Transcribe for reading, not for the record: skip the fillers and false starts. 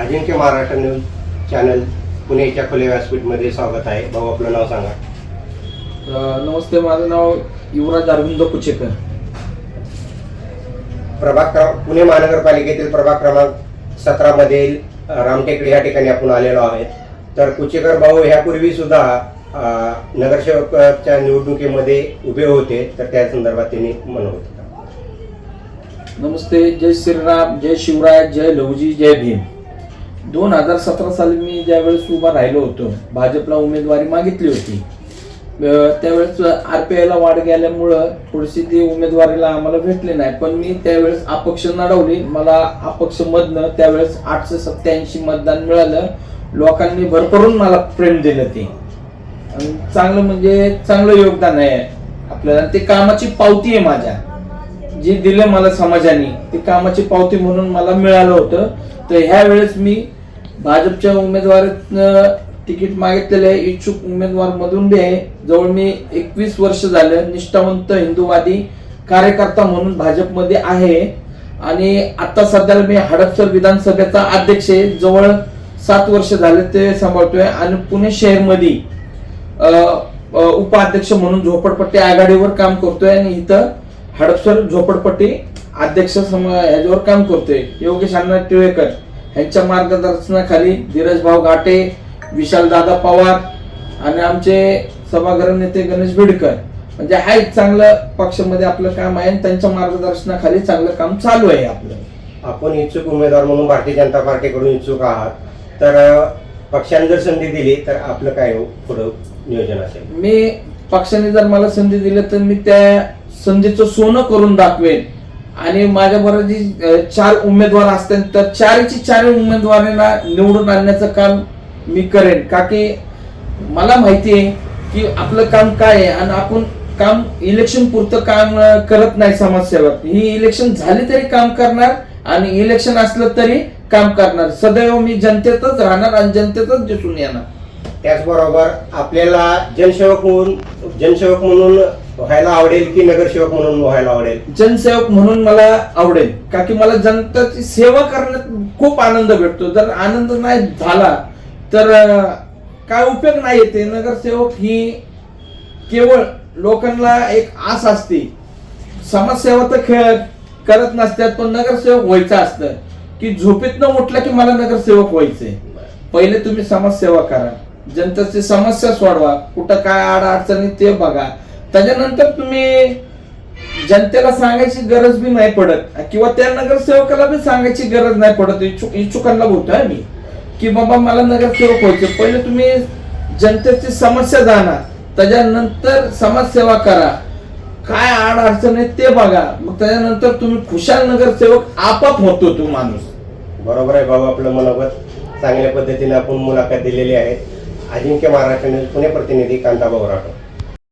अजिंक्य Maharashtra news channel पुण्याच्या खुल्या व्यासपीठमध्ये स्वागत आहे. भाऊ, आपलं नाव सांगा. नमस्ते, माझं नाव युवराज अरविंद कुचेकर. पुणे महानगरपालिकेतील प्रभाग क्रमांक 17 मधील रामटेकडी या ठिकाणी आपण आलेलो आहोत. तर कुचेकर भाऊ ह्यापूर्वी सुद्धा नगरसेवकाच्या निवडणुकीमध्ये उभे होते, तर त्या संदर्भात त्यांनी म्हणत होते. नमस्ते, जय श्रीराम, जय शिवराय, जय लवजी, जय भीम. 2017 साली मी ज्यावेळेस उभा राहिलो होतो, भाजपला उमेदवारी मागितली होती. त्यावेळेस RPIला वाढ गेल्यामुळं थोडीशी ती उमेदवारीला आम्हाला भेटली नाही, पण मी त्यावेळेस अपक्ष लढवली. मला अपक्ष मधनं त्यावेळेस 887 मतदान मिळालं. लोकांनी भरभरून मला प्रेम दिलं. ते चांगलं म्हणजे चांगलं योगदान आहे आपल्याला. ते कामाची पावती आहे माझ्या, जी दिलं मला समाजाने, ती कामाची पावती म्हणून मला मिळालं होतं. तर ह्या वेळेस मी भाजपच्या उमेदवारीत तिकीट मागितलेलं आहे. इच्छुक उमेदवार मधून बी आहे. जवळ मी 21 वर्ष झालं निष्ठावंत हिंदूवादी कार्यकर्ता म्हणून भाजपमध्ये आहे. आणि आता सध्याला मी हडपसर विधानसभेचा अध्यक्ष आहे. जवळ 7 वर्ष झाले ते सांभाळतोय. आणि पुणे शहरमध्ये उपाध्यक्ष म्हणून झोपडपट्टी आघाडीवर काम करतोय. आणि इथं हडपसर झोपडपट्टी अध्यक्ष ह्याच्यावर काम करतोय. योगेश अण्णा टिळेकर यांच्या मार्गदर्शनाखाली धीरज भाऊ घाटे, विशाल दादा पवार आणि आमचे सभागृह नेते गणेश बिडकर म्हणजे आहे. चांगलं पक्षामध्ये आपलं काम आहे. त्यांच्या मार्गदर्शनाखाली चांगलं काम चालू आहे आपलं. आपण इच्छुक उमेदवार म्हणून भारतीय जनता पार्टीकडून इच्छुक आहात, तर पक्षाने जर संधी दिली तर आपलं काय पुढं नियोजन असेल? मी पक्षाने जर मला संधी दिली तर मी त्या संधीचं सोनं करून दाखवेन. आणि माझ्या बरोबर जी 4 उमेदवार असतील तर 4 उमेदवारांना निवडून आणण्याचं काम मी करेन. का की मला माहिती आहे की आपलं काम काय आहे. आणि आपण काम इलेक्शन पुरतं काम करत नाही. समाजसेवक ही इलेक्शन झाली तरी काम करणार आणि इलेक्शन असलं तरी काम करणार. सदैव मी जनतेतच राहणार आणि जनतेतच दिसून येणार. त्याचबरोबर आपल्याला जनसेवक म्हणून व्हायला आवडेल की नगरसेवक म्हणून व्हायला आवडेल? जनसेवक म्हणून मला आवडेल. का की मला जनतेची सेवा करण्यात खूप आनंद भेटतो. जर आनंद नाही झाला तर काय उपयोग नाही येते. नगरसेवक ही केवळ लोकांना एक आस असते. समाजसेवा तर करत नसतात, पण नगरसेवक व्हायचं असतं की झोपेतनं उठलं की मला नगरसेवक व्हायचंय. पहिले तुम्ही समाजसेवा करा, जनतेची समस्या सोडवा, कुठं काय अडचणी ते बघा. त्याच्यानंतर तुम्ही जनतेला सांगायची गरज बी नाही पडत किंवा त्या नगरसेवकाला बी सांगायची गरज नाही पडत. इच्छुकांना बोलतोय मी की बाबा मला नगरसेवक व्हायचं. पहिले तुम्ही जनतेची समस्या जाणा, त्याच्यानंतर समाजसेवा करा. काय अडचण आहे ते बघा. मग त्याच्यानंतर तुम्ही खुशाल नगरसेवक आपाप होतो तो माणूस. बरोबर आहे भाऊ, आपलं मनोगत चांगल्या पद्धतीने आपण मुलाखत दिलेली आहे. अजिंक्य महाराष्ट्र न्यूज पुणे प्रतिनिधी कांताभाऊ राठोड.